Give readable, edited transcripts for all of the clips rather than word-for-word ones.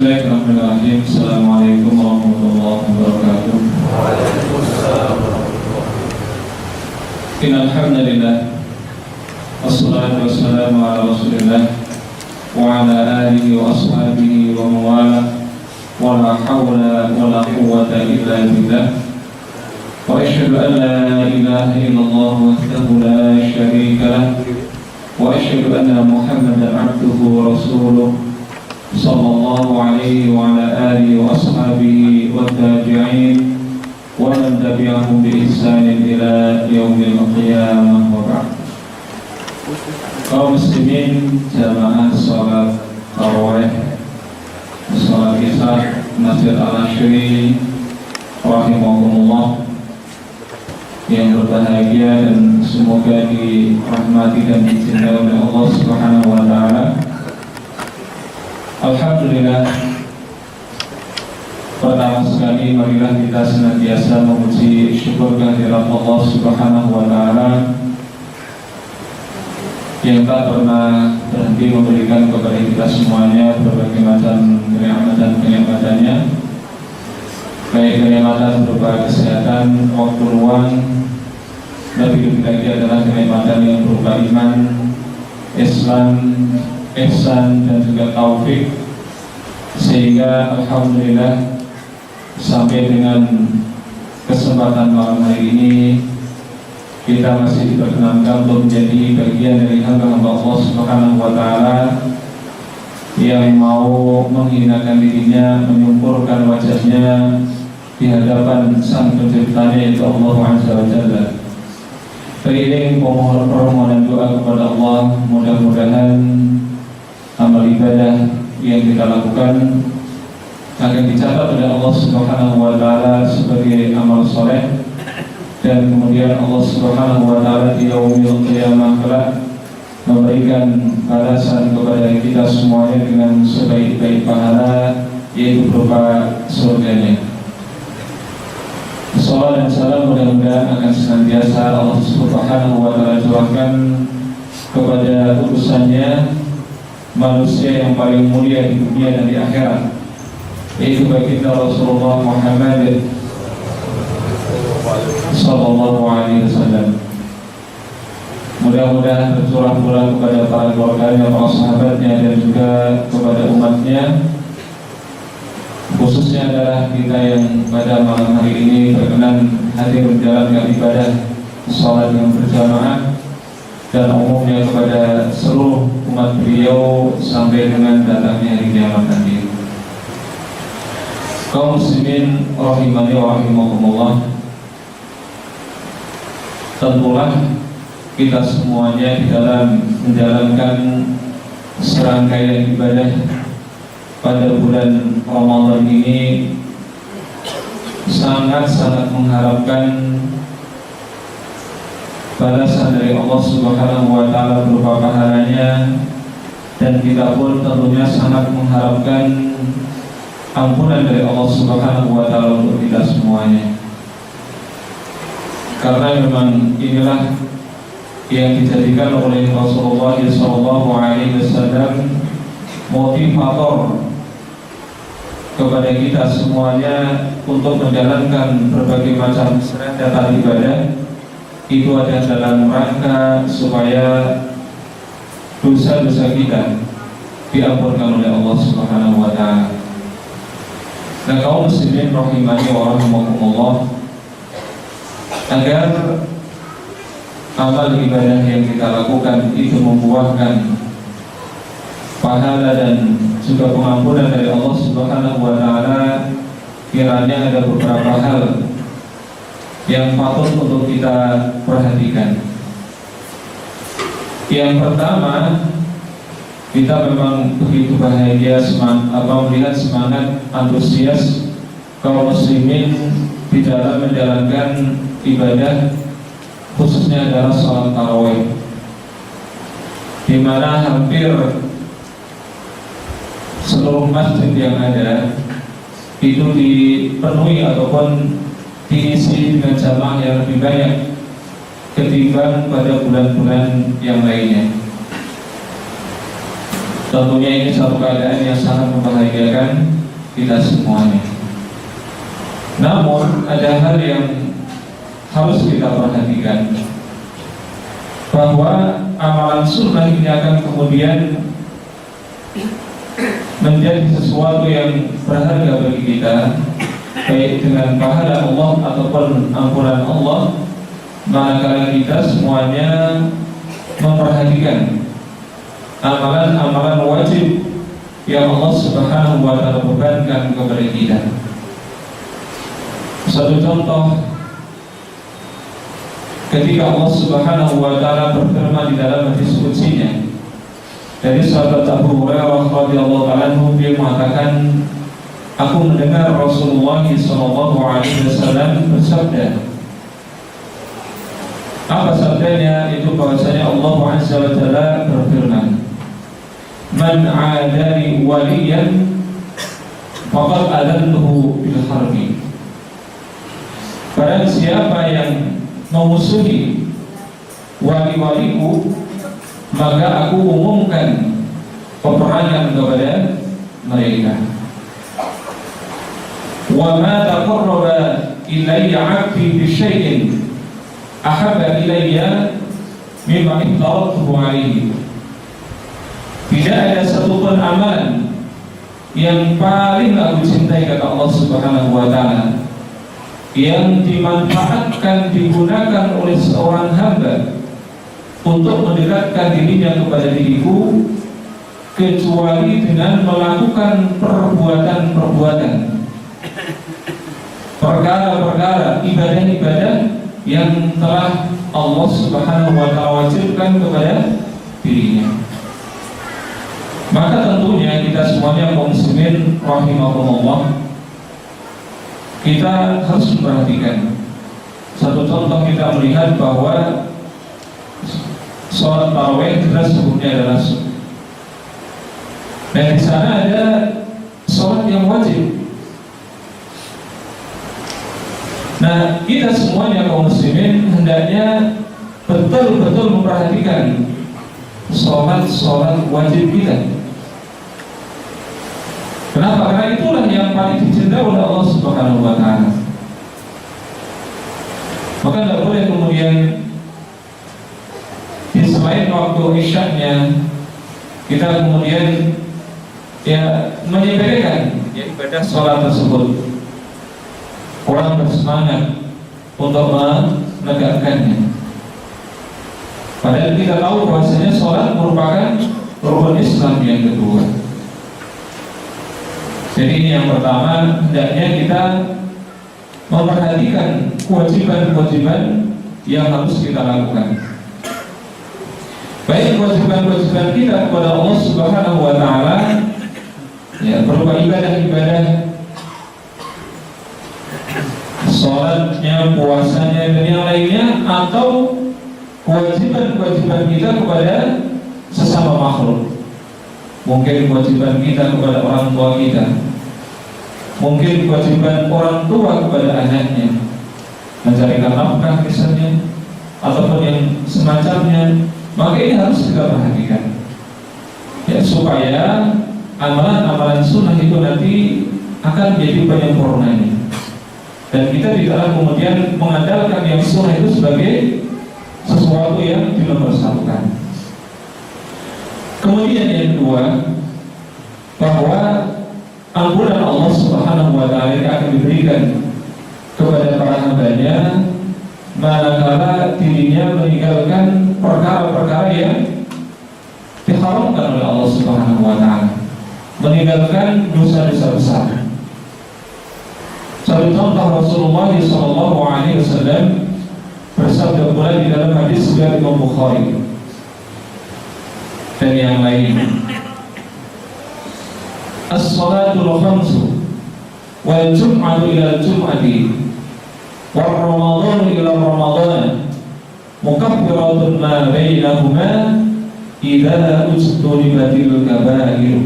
Bismillahirrahmanirrahim. Assalamualaikum warahmatullahi wabarakatuh. Waalaikumsalam warahmatullahi wabarakatuh. Innal hamdalillah wassalatu wassalamu ala Rasulillah wa ala alihi wa ashabihi wa mawala wa la hawla wa la quwwata illa billah. Wa asyhadu an la ilaha illallah wahdahu la syarika lah wa asyhadu anna Muhammadan abduhu wa rasuluh sallallahu alaihi wa ala alihi wa ashabihi wa tabi'in wa man tabi'ahum bi ihsanin ila yaumil qiyamah wa ba'd. Kaum muslimin jamaah salat tarawih salat isya Masjid Al-Asyri rahimahumullah yang berbahagia dan semoga dirahmati dan dicintai oleh Allah Subhanahu wa taala. Alhamdulillah, pertama sekali marilah kita senantiasa memuji syukur kehadirat Allah Subhanahu wa taala yang tak pernah berhenti memberikan kepada kita semuanya berbagai macam kenikmatan-kenikmatannya, baik kenikmatan berupa kesehatan, waktu luang, lebih lagi adalah kenikmatan yang berupa iman, Islam, ihsan dan juga taufik, sehingga alhamdulillah sampai dengan kesempatan malam hari ini kita masih diperkenankan untuk menjadi bagian dari hamba-hamba Allah Subhanahu wa taala yang mau menghinakan dirinya, menyempurkan wajahnya di hadapan Sang Penciptanya yaitu Allah Azza wa Jalla. Beriring permohonan doa kepada Allah, mudah-mudahan amal ibadah yang kita lakukan akan dicatat oleh Allah Subhanahu wa taala sebagai amal soleh, dan kemudian Allah Subhanahu wa taala di yaumil qiyamah kelak memberikan balasan kepada kita semuanya dengan sebaik-baik pahala, yaitu berupa surganya. Salam dan salam mudah-mudahan akan senantiasa Allah Subhanahu wa taala curahkan kepada utusannya, manusia yang paling mulia di dunia dan di akhirat, yaitu baginda Rasulullah Muhammad sallallahu alaihi wasallam. Mudah-mudahan tercurah pula kepada para keluarganya, para sahabatnya, dan juga kepada umatnya, khususnya adalah kita yang pada malam hari ini berkenan hadir menjalankan ibadah salat yang berjamaah, dan umumnya kepada seluruh umat beliau sampai dengan datangnya hari kiamat nanti. Kaum muslimin rahimani wa rahimakumullah, tentulah kita semuanya di dalam menjalankan serangkaian ibadah pada bulan Ramadan ini sangat-sangat mengharapkan balasan dari Allah Subhanahu wa taala berupa pahalanya, dan kita pun tentunya sangat mengharapkan ampunan dari Allah Subhanahu wa taala untuk kita semuanya. Karena memang inilah yang dijadikan oleh Rasulullah SAW motivator kepada kita semuanya untuk menjalankan berbagai macam serangkaian ibadah. Itu ada dalam rangka supaya dosa-dosa kita diampunkan oleh Allah Subhanahu wa taala. Nah, kaum muslimin rahimani wa rahimakumullah, agar amal ibadah yang kita lakukan itu membuahkan pahala dan juga pengampunan dari Allah Subhanahu wa taala, kiranya ada beberapa hal yang patut untuk kita perhatikan. Yang pertama, kita memang begitu bahagia melihat semangat antusias kaum muslimin di dalam menjalankan ibadah, khususnya adalah salat tarawih, di mana hampir seluruh masjid yang ada itu dipenuhi ataupun diisi dengan jamaah yang lebih banyak ketimbang pada bulan-bulan yang lainnya. Tentunya ini satu keadaan yang sangat membahagiakan kita semuanya. Namun ada hal yang harus kita perhatikan, bahwa amalan sunnah ini akan kemudian menjadi sesuatu yang berharga bagi kita, baik dengan pahala Allah ataupun ampunan Allah, manakala kita semuanya memperhatikan amalan-amalan wajib yang Allah Subhanahu wa ta'ala bebankan kepada kita. Satu contoh, ketika Allah Subhanahu wa ta'ala berfirman di dalam hadis qudsinya dari sahabat Abu Hurairah radhiyallahu anhu, dia mengatakan, aku mendengar Rasulullah sallallahu alaihi wasallam bersabda. Apa sabdanya? Itu bahwasanya Allah Azza wa Jalla berfirman, man 'adani waliyan faqad adantuhu bil harbi. Barang siapa yang memusuhi wali-waliku, maka aku umumkan peperangan kepada mereka. Wa ma taqarraba ilayya 'abdi bi syai'in ahabba ilayya mimma iftaratuhu 'alaihi. Tidak ada satupun amalan yang paling aku cintai, kata Allah Subhanahu wa ta'ala, yang dimanfaatkan, digunakan oleh seorang hamba untuk mendekatkan dirinya kepada diriku, kecuali dengan melakukan perbuatan-perbuatan, perkara-perkara, ibadah-ibadah yang telah Allah Subhanahu wa ta'ala wajibkan kepada dirinya. Maka tentunya kita semuanya kaum muslimin rahimahumullah, kita harus memperhatikan. Satu contoh, kita melihat bahwa sholat tarawih jelas hukumnya adalah sunnah, dan di sana ada sholat yang wajib. Nah, kita semuanya kaum muslimin hendaknya betul-betul memperhatikan sholat wajib kita. Kenapa? Karena itulah yang paling dicintai oleh Allah Subhanahu wa ta'ala. Maka tidak boleh kemudian di selain waktu isyaknya kita kemudian menyepelekan ibadah sholat tersebut, kurang bersemangat untuk menegakkannya. Padahal kita tahu bahwasanya sholat merupakan rukun Islam yang kedua. Jadi ini yang pertama, hendaknya kita memperhatikan kewajiban-kewajiban yang harus kita lakukan, baik kewajiban-kewajiban kita kepada Allah Subhanahu wa ta'ala, ya, berupa ibadah-ibadah, sholatnya, puasanya, dan yang lainnya, atau kewajiban-kewajiban kita kepada sesama makhluk. Mungkin kewajiban kita kepada orang tua kita, mungkin kewajiban orang tua kepada anaknya, mencarikan nafkah misalnya, ataupun yang semacamnya. Maka ini harus kita perhatikan, ya, supaya amalan-amalan sunnah itu nanti akan menjadi penyempurnanya, dan kita tidaklah kemudian mengandalkan yang sunnah itu sebagai sesuatu yang dinomorsakukan. Kemudian yang kedua, bahwa ampunan Allah Subhanahu wa ta'ala akan diberikan kepada para hambanya manakala dirinya meninggalkan perkara-perkara yang diharamkan oleh Allah Subhanahu wa ta'ala, meninggalkan dosa-dosa besar. Satu contoh, Rasulullah sallallahu alaihi wasallam bersabda pula di dalam hadis riwayat Imam Bukhari dan yang lain, as-salatul khamsu wal jum'atu ila jum'ati wal ramadhanu ila ramadhan mukaffiratun ma bainahuma idza ujtunibatil kabair.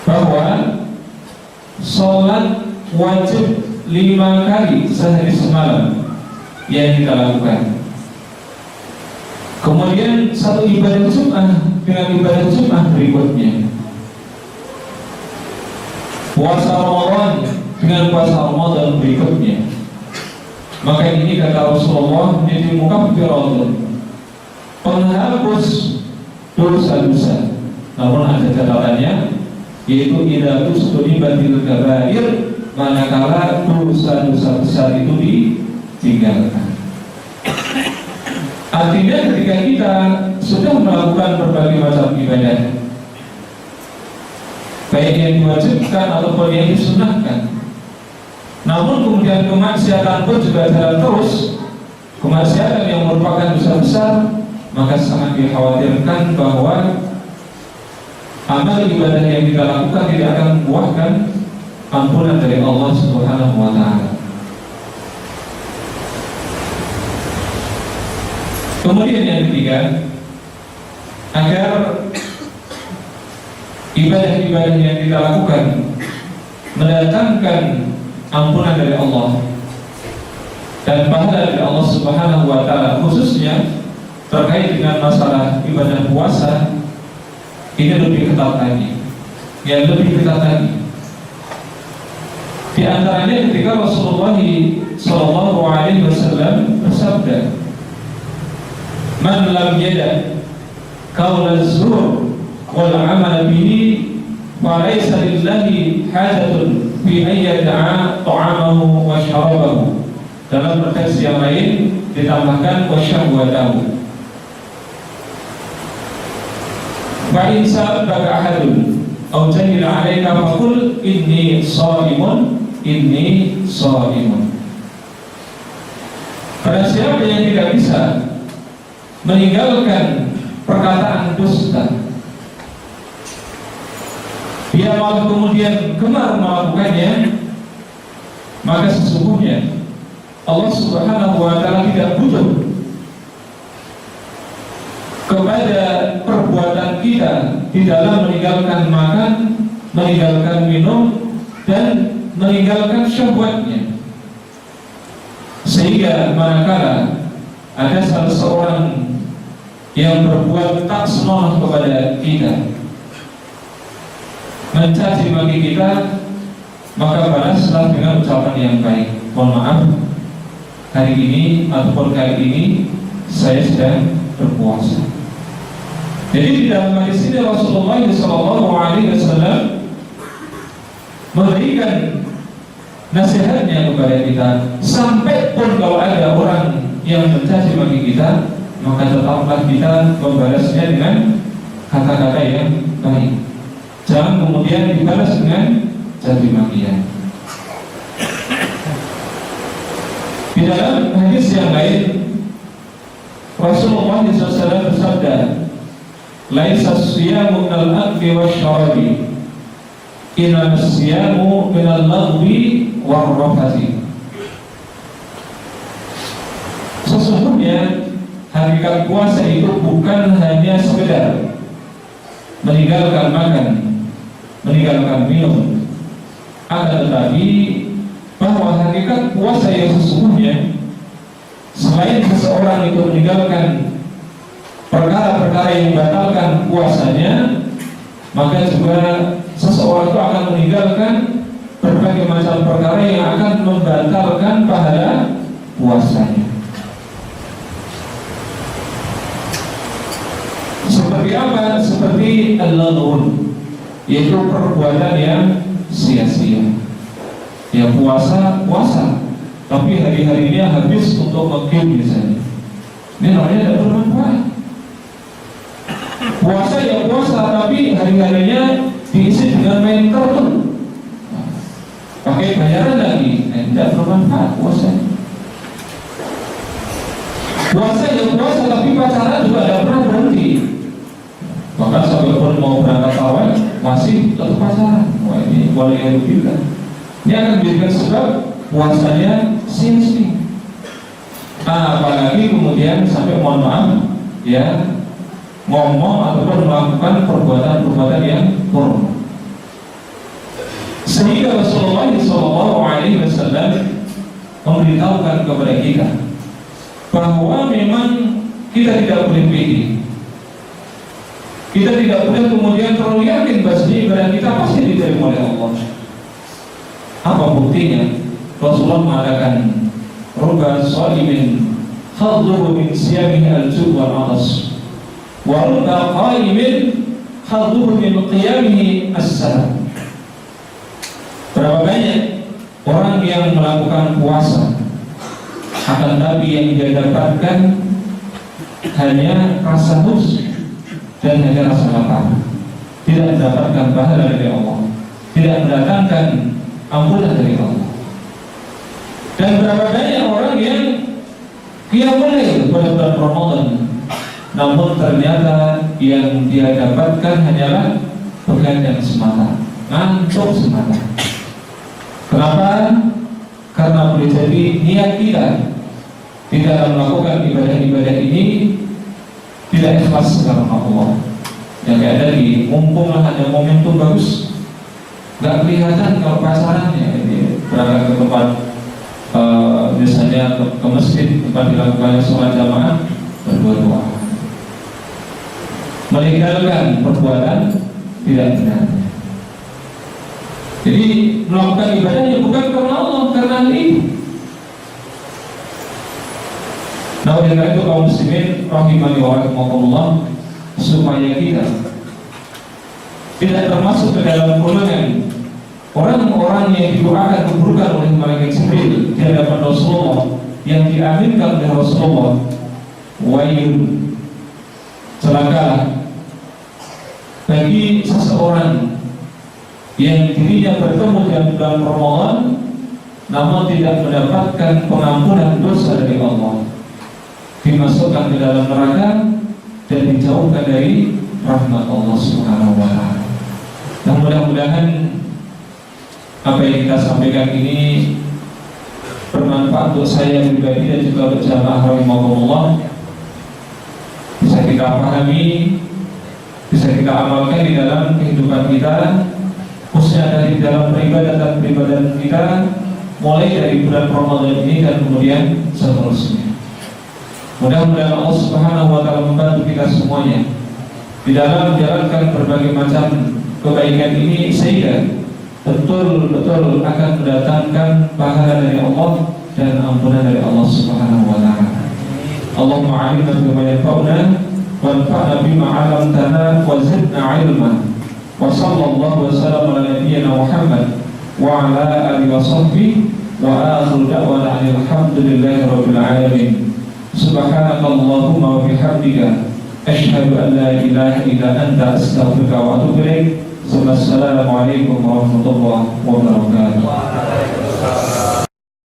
Bahwa salat wajib 5 kali sehari semalam yang kita lakukan, kemudian satu ibadah Jum'ah dengan ibadah sunnah berikutnya. Puasa Ramadan dengan puasa Ramadan berikutnya. Maka ini kata Rasulullah menjadi mukaffiratun, penghapus dosa-dosa. Namun ada catatannya, yaitu idza tustunibatil kabair, manakala dosa-dosa besar itu ditinggalkan. Artinya ketika kita sudah melakukan berbagai macam ibadah, baik yang diwajibkan ataupun yang disunahkan, namun kemudian kemaksiatan pun juga jalan terus, kemaksiatan yang merupakan dosa besar, maka sangat dikhawatirkan bahwa amal ibadah yang kita lakukan tidak akan membuahkan ampunan dari Allah Subhanahu wa Ta'ala. Kemudian yang ketiga, agar ibadah-ibadah yang kita lakukan mendatangkan ampunan dari Allah dan pahala dari Allah Subhanahu wa Ta'ala, khususnya terkait dengan masalah ibadah puasa, ini lebih ketat lagi. Yang lebih ketat lagi, di antaranya ketika Rasulullah Sallallahu Alaihi Wasallam bersabda, "Man lam yada qaul az-zur wal amal bihi, falaysa lillahi hajatun fi an yada'a ta'amahu wa syarabahu." Dalam teks yang lain ditambahkan wa syahwatahu. Fa in sabaka ahadun aw jahila 'alaika faqul inni shaimun, inni shaimun. Pada siapa yang tidak bisa meninggalkan perkataan dusta, dia malah kemudian gemar melakukannya, maka sesungguhnya Allah Subhanahu wa Ta'ala tidak butuh kepada perbuatan kita di dalam meninggalkan makan, meninggalkan minum, dan meninggalkan syahwatnya. Sehingga manakala ada salah seorang yang berbuat tak senonoh kepada kita, mencaci maki kita, maka balaslah dengan ucapan yang baik. Mohon maaf, hari ini ataupun kali ini saya sedang berpuasa. Jadi di dalam hadis ini Rasulullah SAW memberikan nasihatnya kepada kita, sampai pun kalau ada orang yang mencaci maki kita, maka tetaplah kita membalasnya dengan kata-kata yang baik. Jangan kemudian dibalas dengan caci makian. Di dalam hadis yang lain, Rasulullah SAW bersabda, "Laisa as-siyamu minal akli wasyarabi, inna as-siyamu minal lagwi warrafati." Sesungguhnya hakikat puasa itu bukan hanya sekedar meninggalkan makan, meninggalkan minum, akan tetapi bahwa hakikat puasa yang sesungguhnya, selain seseorang itu meninggalkan perkara-perkara yang membatalkan puasanya, maka juga seseorang itu akan meninggalkan berbagai macam perkara yang akan membatalkan pahala puasanya. Seperti apa? Seperti al-laghun, yaitu perbuatan yang sia-sia. Ya puasa, tapi hari-harinya habis untuk nge-game misalnya. Ini namanya tidak bermanfaat. Puasa ya puasa, tapi hari-harinya diisi dengan main kartun, pakai bayaran lagi, tidak bermanfaat puasanya. Puasa ya puasa, tapi pacaran juga tidak pernah berhenti. Bahkan sampai pun mau berangkat awal masih tetap pacaran. Wah, ini boleh yang juga. Ini akan menjadikan sebab puasanya sia-sia. Apalagi kemudian sampai mohon maaf ya, ngomong ataupun melakukan perbuatan-perbuatan yang buruk. Sehingga Rasulullah SAW memberitahukan kepada kita bahwa memang kita tidak boleh pilih Kita tidak boleh kemudian terlalu yakin bahwa ibadah kita pasti diterima oleh Allah. Apa buktinya? Rasulullah mengatakan, "Rubba shaimin khadruhu min siyamihi al-jub wal 'atas, wa rubba qaimin khadruhu min qiyamihi as-salam." Berapa banyak orang yang melakukan puasa, akan tapi yang dia dapatkan hanya rasa haus dan hanya rasa lapar, tidak mendapatkan pahala dari Allah, tidak mendatangkan ampunan dari Allah. Dan berapa banyak orang yang qiyamul lail pada bulan Ramadan, namun ternyata yang dia dapatkan hanyalah begadang semata, ngantuk semata. Kenapa? Karena boleh jadi niat kita di dalam melakukan ibadah-ibadah ini tidak ikhlas karena Allah. Yang kayak tadi, mumpung hanya momentum bagus, nggak kelihatan kalau pasarannya ini berangkat ke tempat misalnya ke masjid tempat dilakukannya sholat jamaah, berdoa, meninggalkan perbuatan tidak benar. Jadi melakukan ibadahnya bukan karena Allah, karena itu. Nah, oleh karena itu kaum muslimin rahimani wa rahimakumullah, supaya kita tidak termasuk ke dalam golongan orang-orang yang didoakan keburukan oleh malaikat Jibril di hadapan Rasulullah, yang diaminkan oleh Rasulullah, wailun, celaka bagi seseorang yang dirinya bertemu dengan bulan Ramadan namun tidak mendapatkan pengampunan dosa dari Allah, dimasukkan ke dalam neraka dan dijauhkan dari rahmat Allah Subhanahu wa ta'ala. Dan mudah-mudahan apa yang kita sampaikan ini bermanfaat untuk saya pribadi dan juga untuk jamaah rahimakumullah, bisa kita pahami, bisa kita amalkan di dalam kehidupan kita, khususnya dari dalam peribadatan kita, mulai dari bulan Ramadan ini dan kemudian seterusnya. Mudah-mudahan Allah Subhanahu wa ta'ala membantu kita semuanya di dalam menjalankan berbagai macam kebaikan ini, sehingga betul-betul akan mendatangkan pahala dari Allah dan ampunan dari Allah Subhanahu wa ta'ala. Allahumma 'allimna bima yanfa'una wanfa'na bima 'allamtana wa zidna 'ilma. Wa sallallahu wa sallam ala nabiyyina Muhammad wa ala alihi wa sahbihi wa akhiru da'wana alhamdulillahi rabbil alamin. Subhanakallahumma wa bihamdika asyhadu an la ilaha illa anta astaghfiruka wa atubu ilaik. Assalamualaikum warahmatullahi wabarakatuh.